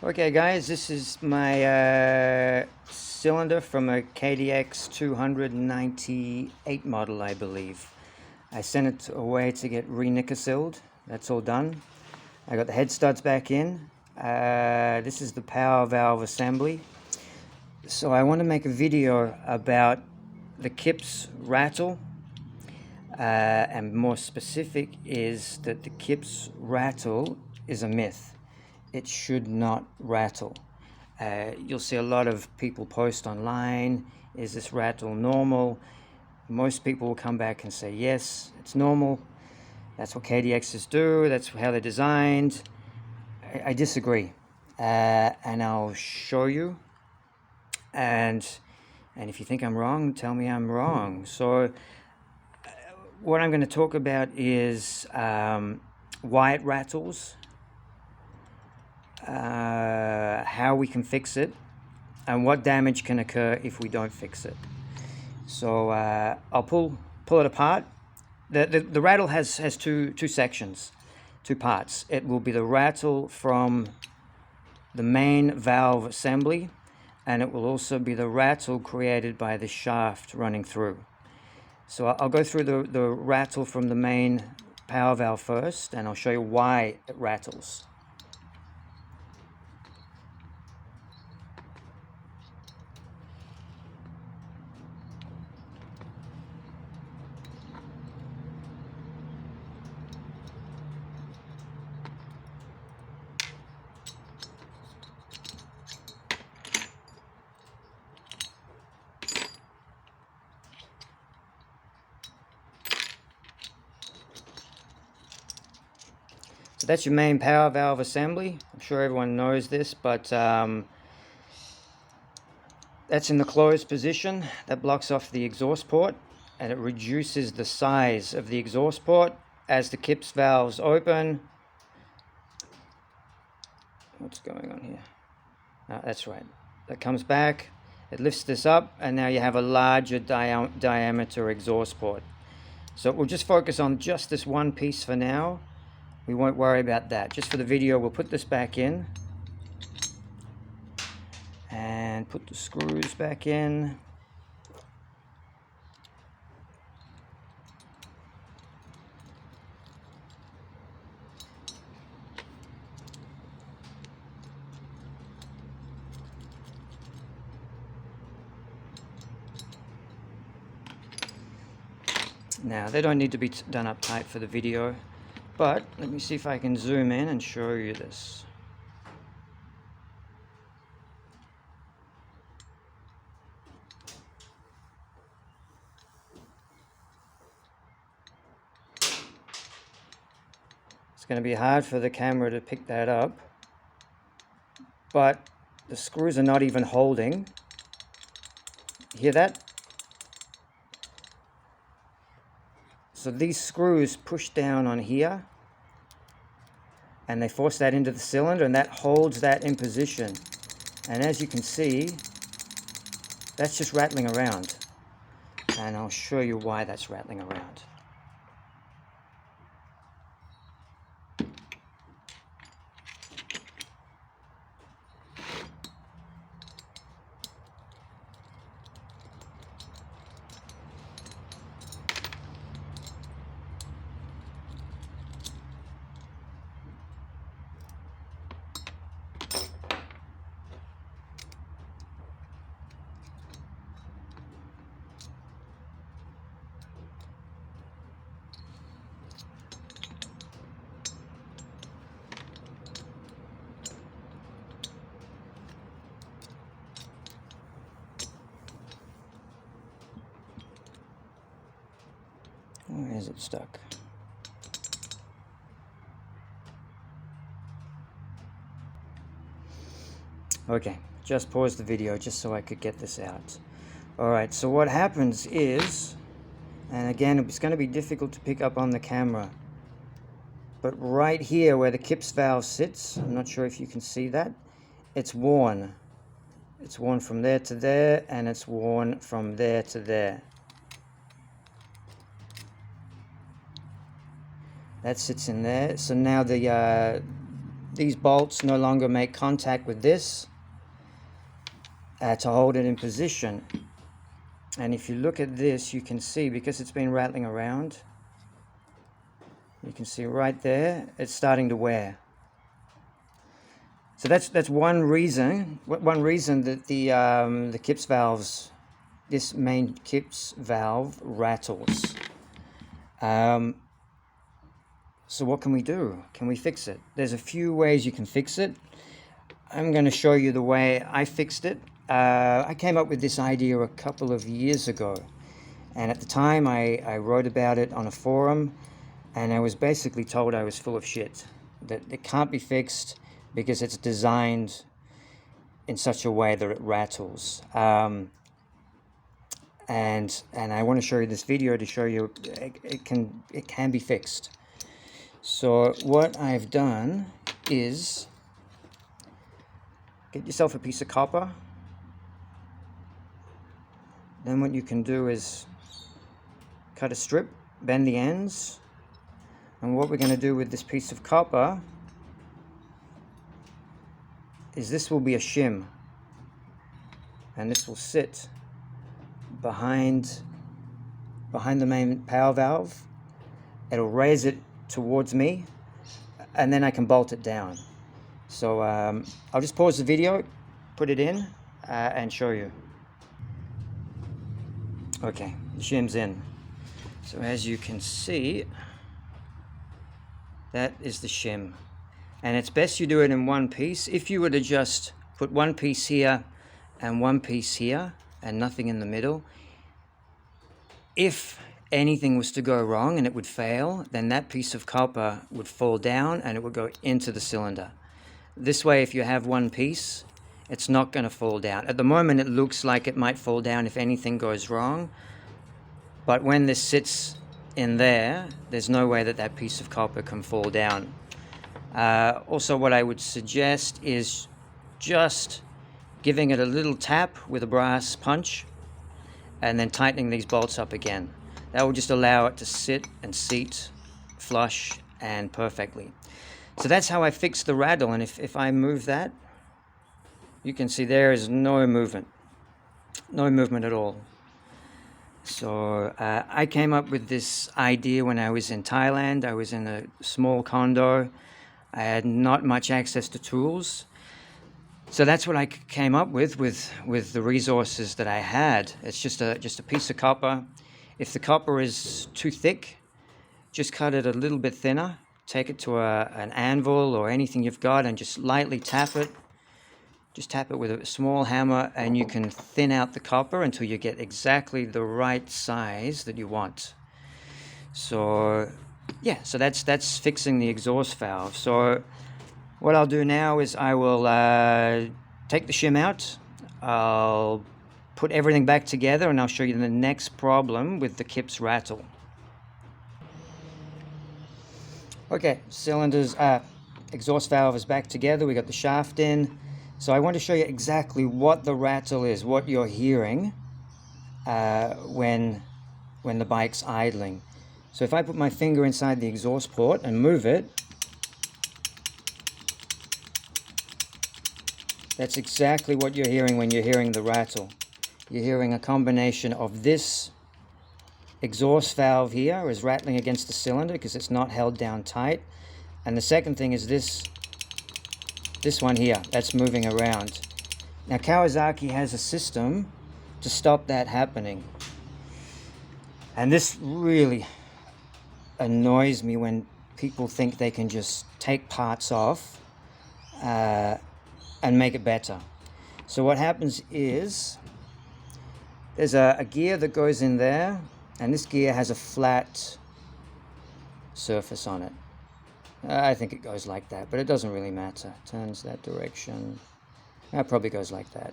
Okay guys, this is my cylinder from a KDX200 98 model, I believe. I sent it away to get re-nickel-sealed. That's all done. I got the head studs back in. This is the power valve assembly. So I want to make a video about the KIPS rattle, and more specific is that the KIPS rattle is a myth. It should not rattle. You'll see a lot of people post online, is this rattle normal? Most people will come back and say yes, it's normal, that's what KDXs do, that's how they're designed. I disagree, and I'll show you, and if you think I'm wrong, tell me I'm wrong. So what I'm going to talk about is why it rattles, how we can fix it, and what damage can occur if we don't fix it. So I'll pull it apart. The rattle has two sections, two parts. It will be the rattle from the main valve assembly, and it will also be the rattle created by the shaft running through. So I'll go through the rattle from the main power valve first, and I'll show you why it rattles. So that's your main power valve assembly. I'm sure everyone knows this, but that's in the closed position. That blocks off the exhaust port, and it reduces the size of the exhaust port as the KIPS valves open. What's going on here? That's right. That comes back, it lifts this up, and now you have a larger diameter exhaust port. So we'll just focus on just this one piece for now. We won't worry about that. Just for the video, we'll put this back in and put the screws back in. Now, they don't need to be done up tight for the video, but let me see if I can zoom in and show you this. It's going to be hard for the camera to pick that up, but the screws are not even holding. Hear that? So these screws push down on here, and they force that into the cylinder, and that holds that in position. And as you can see, that's just rattling around. And I'll show you why that's rattling around. Where is it stuck? Okay, just paused the video just so I could get this out. Alright, so what happens is, and again it's going to be difficult to pick up on the camera, but right here where the KIPS valve sits, I'm not sure if you can see that, it's worn. It's worn from there to there, and it's worn from there to there. That sits in there. So now the these bolts no longer make contact with this to hold it in position. And if you look at this, you can see, because it's been rattling around, you can see right there, it's starting to wear. So that's one reason that the KIPS valves, this main KIPS valve rattles. So what can we do? Can we fix it? There's a few ways you can fix it. I'm going to show you the way I fixed it. I came up with this idea a couple of years ago, and at the time I wrote about it on a forum, and I was basically told I was full of shit, that it can't be fixed because it's designed in such a way that it rattles. And I want to show you this video to show you it can be fixed. So what I've done is get yourself a piece of copper. Then what you can do is cut a strip, bend the ends, and what we're going to do with this piece of copper is this will be a shim, and this will sit behind the main power valve. It'll raise it towards me, and then I can bolt it down. So I'll just pause the video, put it in, and show you. Okay, the shim's in. So as you can see, that is the shim. And it's best you do it in one piece. If you were to just put one piece here and one piece here and nothing in the middle, if anything was to go wrong and it would fail, then that piece of copper would fall down and it would go into the cylinder. This way, if you have one piece, it's not going to fall down. At the moment, it looks like it might fall down if anything goes wrong, but when this sits in there, there's no way that that piece of copper can fall down. Also, what I would suggest is just giving it a little tap with a brass punch and then tightening these bolts up again. That will just allow it to sit and seat flush and perfectly. So that's how I fixed the rattle, and if I move that, you can see there is no movement at all. So I came up with this idea when I was in Thailand. I was in a small condo. I had not much access to tools. So that's what I came up with the resources that I had. It's just a piece of copper. If the copper is too thick, just cut it a little bit thinner. Take it to an anvil or anything you've got and just lightly tap it. Just tap it with a small hammer, and you can thin out the copper until you get exactly the right size that you want. So yeah, so that's fixing the exhaust valve. So what I'll do now is I will take the shim out. I'll put everything back together, and I'll show you the next problem with the KIPS rattle. Okay, cylinders, exhaust valve is back together. We got the shaft in. So I want to show you exactly what the rattle is, what you're hearing when the bike's idling. So if I put my finger inside the exhaust port and move it, that's exactly what you're hearing when you're hearing the rattle. You're hearing a combination of this exhaust valve here is rattling against the cylinder because it's not held down tight. And the second thing is this one here, that's moving around. Now Kawasaki has a system to stop that happening. And this really annoys me when people think they can just take parts off and make it better. So what happens is there's a gear that goes in there, and this gear has a flat surface on it. I think it goes like that, but it doesn't really matter. Turns that direction. That probably goes like that.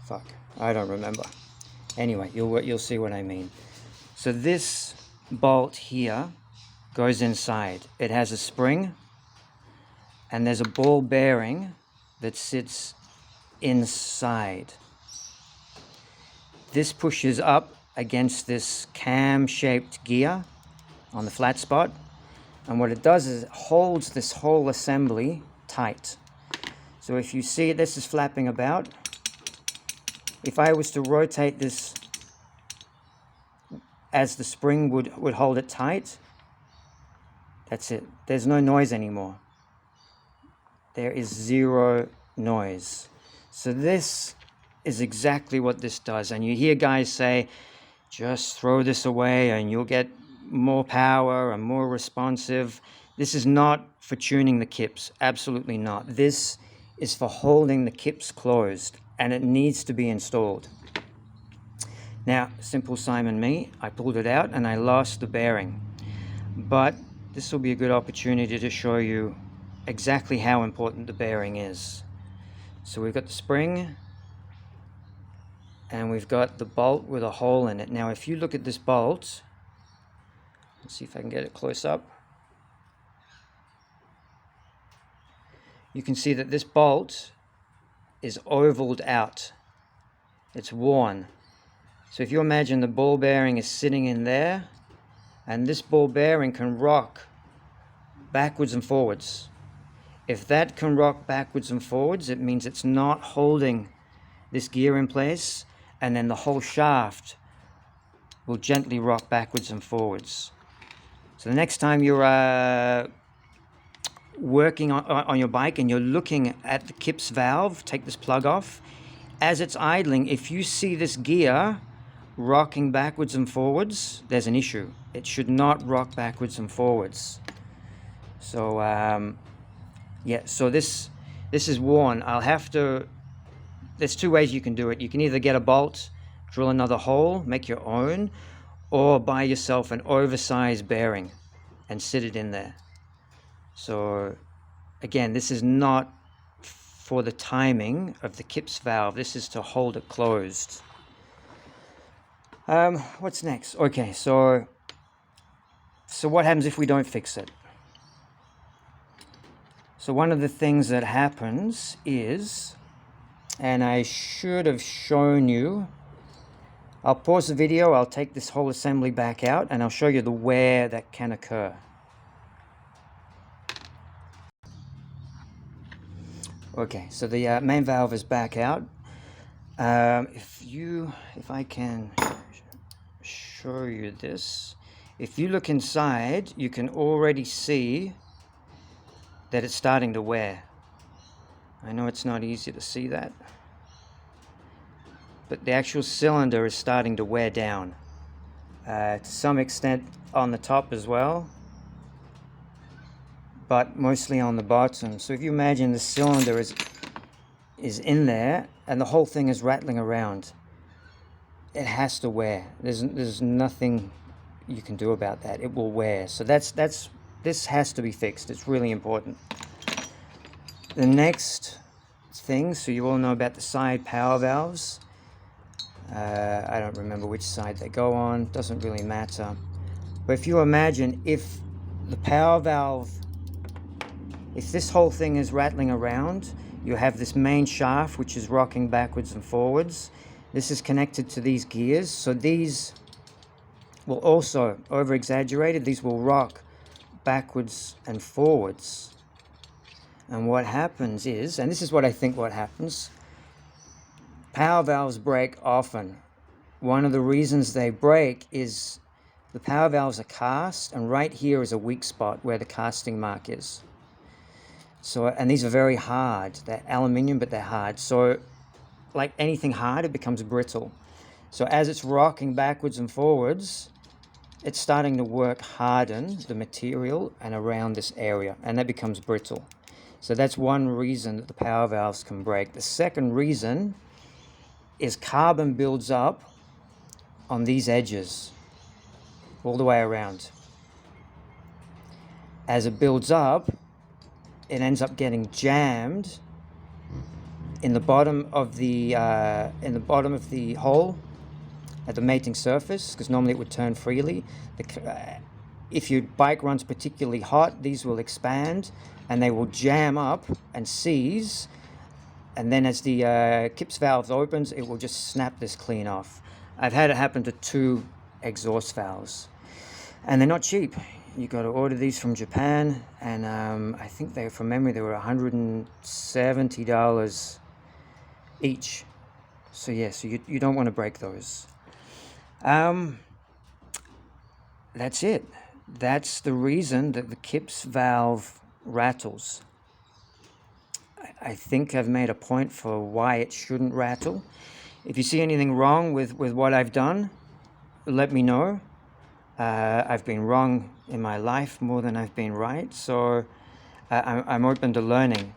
Fuck, I don't remember. Anyway, you'll see what I mean. So this bolt here goes inside. It has a spring, and there's a ball bearing that sits inside. This pushes up against this cam-shaped gear on the flat spot, and what it does is it holds this whole assembly tight. So if you see this is flapping about, if I was to rotate this as the spring would hold it tight, that's it. There's no noise anymore. There is zero noise. So this is exactly what this does. And you hear guys say, just throw this away and you'll get more power and more responsive. This is not for tuning the KIPS. Absolutely not. This is for holding the KIPS closed, and it needs to be installed. Now, simple Simon me, I pulled it out and I lost the bearing. But this will be a good opportunity to show you exactly how important the bearing is. So we've got the spring and we've got the bolt with a hole in it. Now if you look at this bolt, let's see if I can get it close up. You can see that this bolt is ovaled out. It's worn. So if you imagine the ball bearing is sitting in there, and this ball bearing can rock backwards and forwards. If that can rock backwards and forwards, it means it's not holding this gear in place, and then the whole shaft will gently rock backwards and forwards. So the next time you're working on your bike and you're looking at the KIPS valve, take this plug off. As it's idling, if you see this gear rocking backwards and forwards, there's an issue. It should not rock backwards and forwards. So yeah, so this is worn. There's two ways you can do it. You can either get a bolt, drill another hole, make your own, or buy yourself an oversized bearing and sit it in there. So again, this is not for the timing of the KIPS valve. This is to hold it closed. What's next? Okay, so what happens if we don't fix it? So one of the things that happens is, and I should have shown you, I'll pause the video, I'll take this whole assembly back out, and I'll show you the wear that can occur. Okay, so the main valve is back out. If I can show you this, if you look inside, you can already see that it's starting to wear. I know it's not easy to see that, but the actual cylinder is starting to wear down to some extent on the top as well, but mostly on the bottom. So if you imagine the cylinder is in there and the whole thing is rattling around, it has to wear. There's nothing you can do about that. It will wear. So this has to be fixed. It's really important. The next thing, so you all know about the side power valves. I don't remember which side they go on, doesn't really matter. But if you imagine if the power valve, if this whole thing is rattling around, you have this main shaft which is rocking backwards and forwards. This is connected to these gears, so these will also, over exaggerated, these will rock backwards and forwards. And what happens is, and this is what I think what happens, power valves break often. One of the reasons they break is the power valves are cast, and right here is a weak spot where the casting mark is. So, and these are very hard. They're aluminium, but they're hard. So like anything hard, it becomes brittle. So as it's rocking backwards and forwards, it's starting to harden the material and around this area, and that becomes brittle. So that's one reason that the power valves can break. The second reason is carbon builds up on these edges all the way around. As it builds up, it ends up getting jammed in the bottom of the hole at the mating surface, because normally it would turn freely. If your bike runs particularly hot, these will expand and they will jam up and seize, and then as the KIPS valve opens, it will just snap this clean off. I've had it happen to 2 exhaust valves, and they're not cheap. You got to order these from Japan, and I think from memory, they were $170 each. So yeah, so you don't want to break those. That's it. That's the reason that the KIPS valve rattles. I think I've made a point for why it shouldn't rattle. If you see anything wrong with what I've done, let me know. I've been wrong in my life more than I've been right, so I'm open to learning.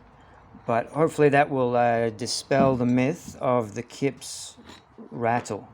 But hopefully that will dispel the myth of the KIPS rattle.